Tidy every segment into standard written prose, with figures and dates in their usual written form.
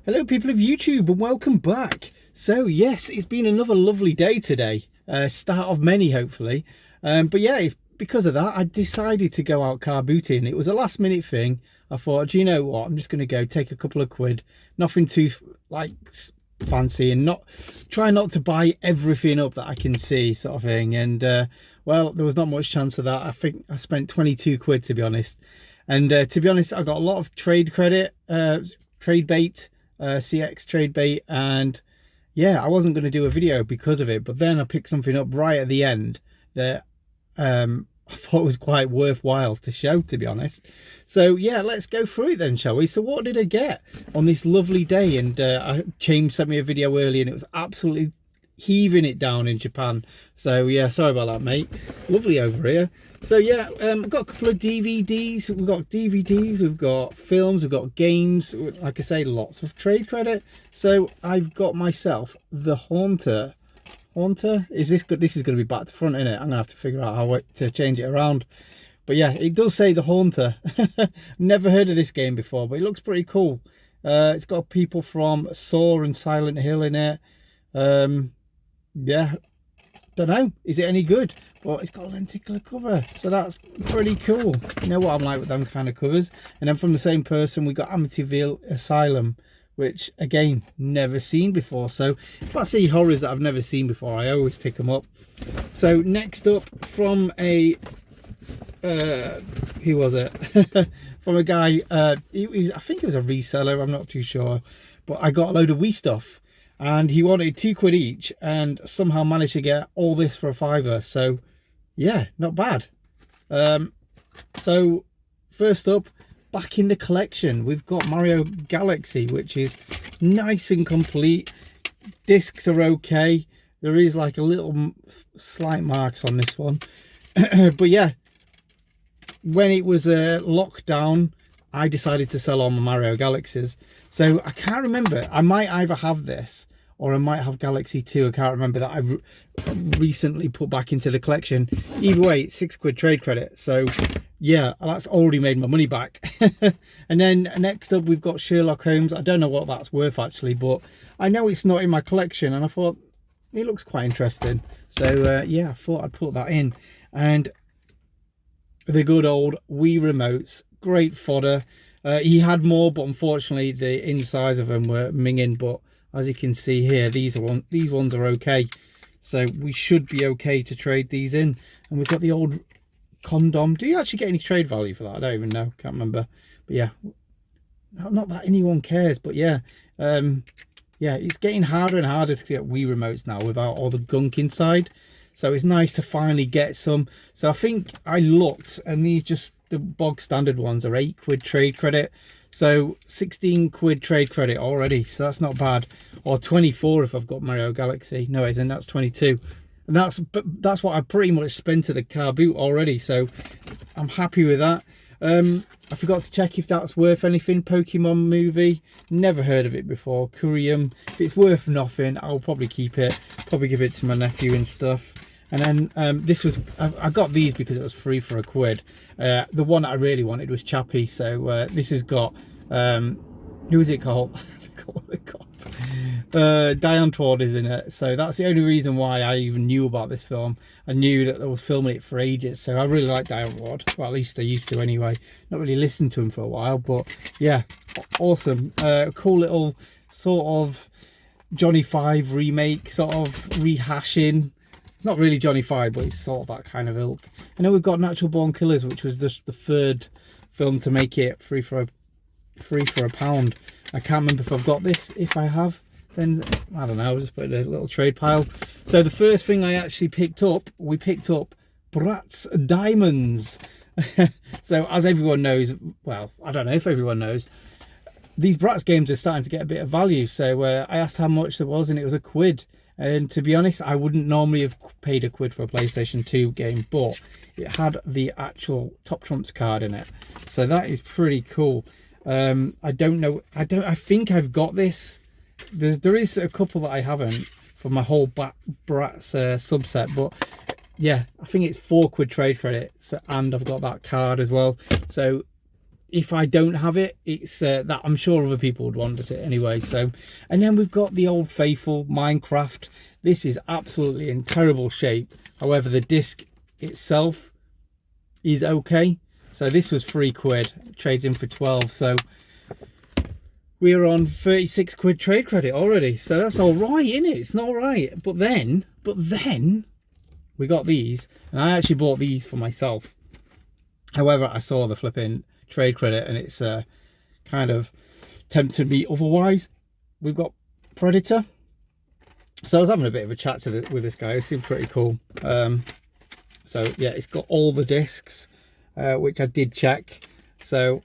Hello people of YouTube and welcome back. So yes, it's been another lovely day today, start of many hopefully, but yeah, it's because of that I decided to go out car booting. It was a last minute thing. I thought, do you know what, I'm just going to go take a couple of quid, nothing too like fancy, and try not to buy everything up that I can see sort of thing. And well, there was not much chance of that. I think I spent 22 quid to be honest, and to be honest I got a lot of trade credit, trade bait, CX trade bait, and yeah, I wasn't going to do a video because of it, but then I picked something up right at the end that I thought was quite worthwhile to show, to be honest. So yeah, let's go through it then, shall we? So what did I get on this lovely day? And James sent me a video early and it was absolutely heaving it down in Japan. So yeah, sorry about that, mate. Lovely over here. So yeah, I've got a couple of DVDs. We've got films, we've got games, like I say, lots of trade credit. So I've got myself the Haunter. Is this good? This is going to be back to front, isn't it? I'm gonna have to figure out how to change it around. But yeah, it does say the Haunter. Never heard of this game before, but it looks pretty cool. It's got people from Saw and Silent Hill in it. Yeah, don't know, is it any good? Well, it's got a lenticular cover, so that's pretty cool. You know what I'm like with them kind of covers. And then from the same person we got Amityville Asylum, which again, never seen before. So if I see horrors that I've never seen before, I always pick them up. So next up, from a who was it? From a guy, I think it was a reseller, I'm not too sure, but I got a load of Wii stuff and he wanted 2 quid each and somehow managed to get all this for a £5. So yeah, not bad. So first up, back in the collection, we've got Mario Galaxy, which is nice and complete. Discs are okay. There is like a little slight marks on this one. But yeah, when it was locked down, I decided to sell all my Mario Galaxies. So I can't remember. I might either have this or I might have Galaxy 2. I can't remember, that I recently put back into the collection. Either way, it's 6 quid trade credit. So yeah, that's already made my money back. And then next up, we've got Sherlock Holmes. I don't know what that's worth actually, but I know it's not in my collection and I thought it looks quite interesting. So yeah, I thought I'd put that in. And the good old Wii remotes, great fodder. He had more, but unfortunately the insides of them were minging. But as you can see here, these ones are okay. So we should be okay to trade these in. And we've got the old condom. Do you actually get any trade value for that? I don't even know, can't remember. But yeah, not that anyone cares, but yeah, yeah, it's getting harder and harder to get Wii remotes now without all the gunk inside. So it's nice to finally get some. So I think I looked and these, just the bog standard ones, are 8 quid trade credit. So 16 quid trade credit already, so that's not bad. Or 24 if I've got Mario Galaxy. No, it isn't, that's 22. And that's what I pretty much spent to the car boot already, so I'm happy with that. I forgot to check if that's worth anything. Pokemon movie, never heard of it before. Curium, if it's worth nothing, I'll probably keep it, probably give it to my nephew and stuff. And then this was, I got these because it was free for a quid. The one that I really wanted was Chappie, so this has got, who is it called? I forgot what they're called. Diane Ward is in it, so that's the only reason why I even knew about this film. I knew that they was filming it for ages, so I really like Diane Ward. Well, at least I used to anyway. Not really listened to him for a while, but yeah, awesome. Cool little sort of Johnny Five remake, sort of rehashing. Not really Johnny Five, but it's sort of that kind of ilk. And then we've got Natural Born Killers, which was just the 3rd film to make it free for a £1. I can't remember if I've got this. If I have, then I don't know, I'll just put it in a little trade pile. So the first thing I actually picked up, we picked up Bratz Diamonds. So as everyone knows, well, I don't know if everyone knows, these Bratz games are starting to get a bit of value. So I asked how much there was and it was a quid. And to be honest, I wouldn't normally have paid a quid for a PlayStation 2 game, but it had the actual Top Trumps card in it. So that is pretty cool. I don't know, I think I've got this. There is a couple that I haven't for my whole Bratz subset, but yeah, I think it's 4 quid trade credit, and I've got that card as well. So if I don't have it, it's that I'm sure other people would want it anyway. So, and then we've got the old faithful Minecraft. This is absolutely in terrible shape. However, the disc itself is okay. So this was £3, trades in for 12. So we're on 36 quid trade credit already. So that's all right, isn't it? It's not right. But then we got these, and I actually bought these for myself. However, I saw the flipping trade credit and it's kind of tempted me otherwise. We've got Predator. So I was having a bit of a chat with this guy. It seemed pretty cool. So yeah, it's got all the discs, which I did check. So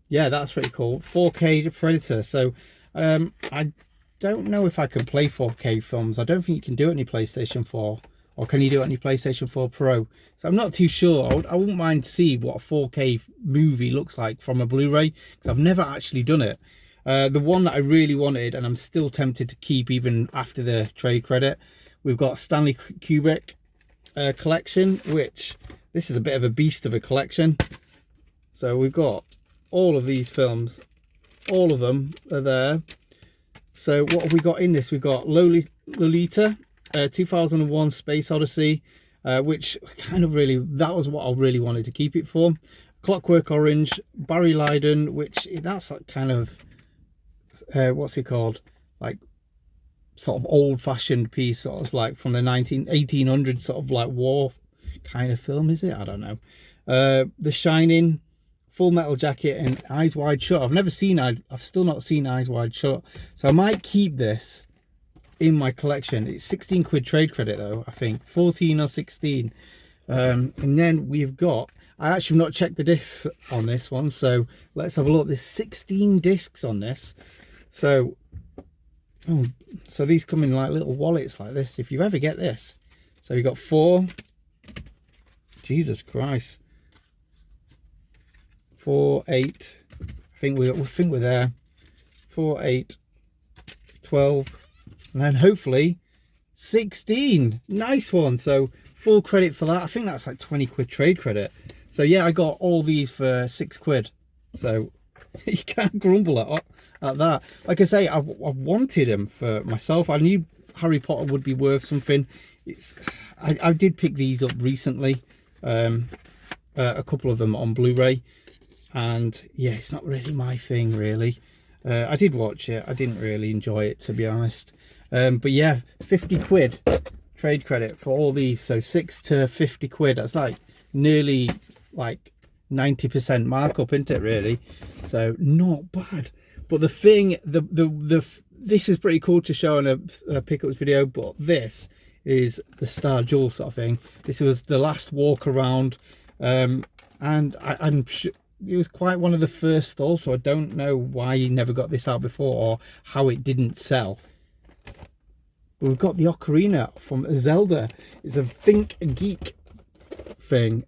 yeah, that's pretty cool. 4K Predator. So I don't know if I can play 4K films. I don't think you can do it on your PlayStation 4. Or can you do it on your PlayStation 4 Pro? So I'm not too sure. I wouldn't mind to see what a 4K movie looks like from a Blu-ray, because I've never actually done it. The one that I really wanted, and I'm still tempted to keep even after the trade credit, we've got Stanley Kubrick collection, which this is a bit of a beast of a collection. So we've got all of these films, all of them are there. So what have we got in this? We've got Lolita, 2001 Space Odyssey, which kind of really, that was what I really wanted to keep it for. Clockwork Orange, Barry Lyndon, which that's like kind of what's it called, like sort of old-fashioned piece, sort of like from the 1800s sort of like war kind of film, is it? I don't know. The Shining, Full Metal Jacket, and Eyes Wide Shut. I've still not seen Eyes Wide Shut, so I might keep this in my collection. It's 16 quid trade credit though, I think 14 or 16. And then we've got, I actually have not checked the discs on this one, so let's have a look. There's 16 discs on this. So so these come in like little wallets like this, if you ever get this. So you've got 4, Jesus Christ, 4, 8, I think we're there, 4, 8, 12, and then hopefully 16. Nice one. So full credit for that. I think that's like 20 quid trade credit. So yeah, I got all these for 6 quid. So you can't grumble at that. Like I say, I wanted them for myself. I knew Harry Potter would be worth something. I did pick these up recently, a couple of them on Blu-ray, and yeah, it's not really my thing really. I did watch it. I didn't really enjoy it, to be honest. But yeah, 50 quid trade credit for all these. So 6 to 50 quid. That's like nearly like 90% markup, isn't it, really? So not bad. But the thing, this is pretty cool to show in a pickups video, but this is the Star Jewel sort of thing. This was the last walk around, and I'm sure it was quite one of the first stalls, so I don't know why you never got this out before or how it didn't sell. But we've got the ocarina from Zelda. It's a Think Geek thing,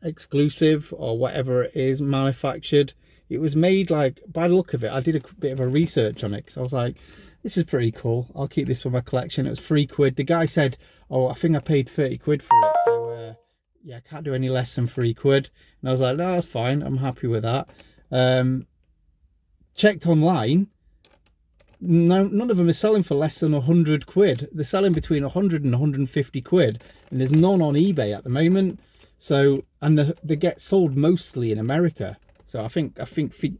exclusive or whatever it is, manufactured. It was made, like, by the look of it, I did a bit of a research on it because I was like, this is pretty cool. I'll keep this for my collection. It was 3 quid. The guy said, oh, I think I paid 30 quid for it. So yeah, I can't do any less than 3 quid. And I was like, no, that's fine. I'm happy with that. Checked online. No, none of them are selling for less than 100 quid. They're selling between 100 and 150 quid. And there's none on eBay at the moment. So, and they get sold mostly in America. So I think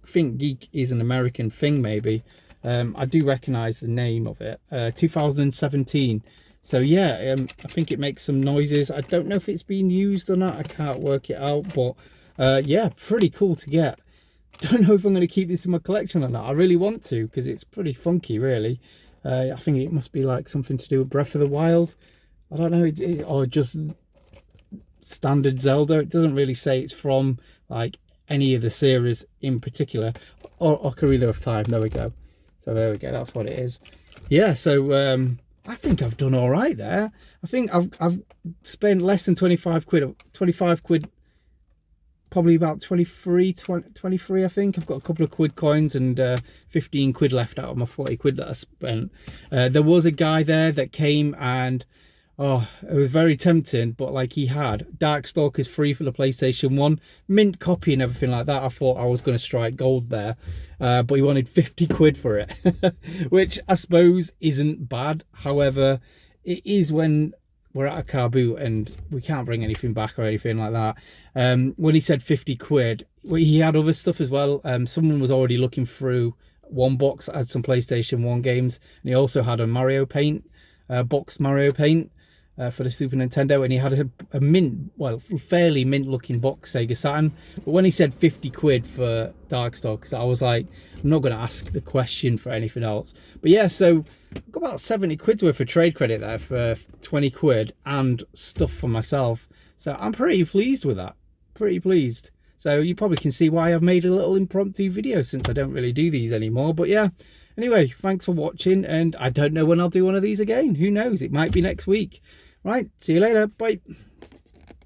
Think Geek is an American thing, maybe. I do recognise the name of it. 2017. So yeah, I think it makes some noises. I don't know if it's been used or not. I can't work it out. But yeah, pretty cool to get. Don't know if I'm going to keep this in my collection or not. I really want to, because it's pretty funky, really. I think it must be like something to do with Breath of the Wild. I don't know, or just standard Zelda. It doesn't really say it's from like any of the series in particular. Or Ocarina of Time. There we go. So there we go. That's what it is. Yeah. So I think I've done all right there. I think I've spent less than 25 quid. 25 quid. Probably about 23, I think. I've got a couple of quid coins and 15 quid left out of my 40 quid that I spent. There was a guy there that came and Oh, it was very tempting, but like he had Darkstalkers free for the PlayStation 1, mint copy and everything like that. I thought I was going to strike gold there, but he wanted 50 quid for it, which I suppose isn't bad. However, it is when we're at a car boot and we can't bring anything back or anything like that. When he said 50 quid, well, he had other stuff as well. Someone was already looking through one box that had some PlayStation 1 games, and he also had a Mario Paint, box Mario Paint. For the Super Nintendo, and he had a mint, well, fairly mint looking box Sega Saturn. But when he said 50 quid for Darkstalkers, I was like, I'm not going to ask the question for anything else. But yeah, so I've got about 70 quid's worth of trade credit there for 20 quid and stuff for myself. So I'm pretty pleased with that. Pretty pleased. So you probably can see why I've made a little impromptu video, since I don't really do these anymore. But yeah, anyway, thanks for watching, and I don't know when I'll do one of these again. Who knows? It might be next week. Right, see you later. Bye.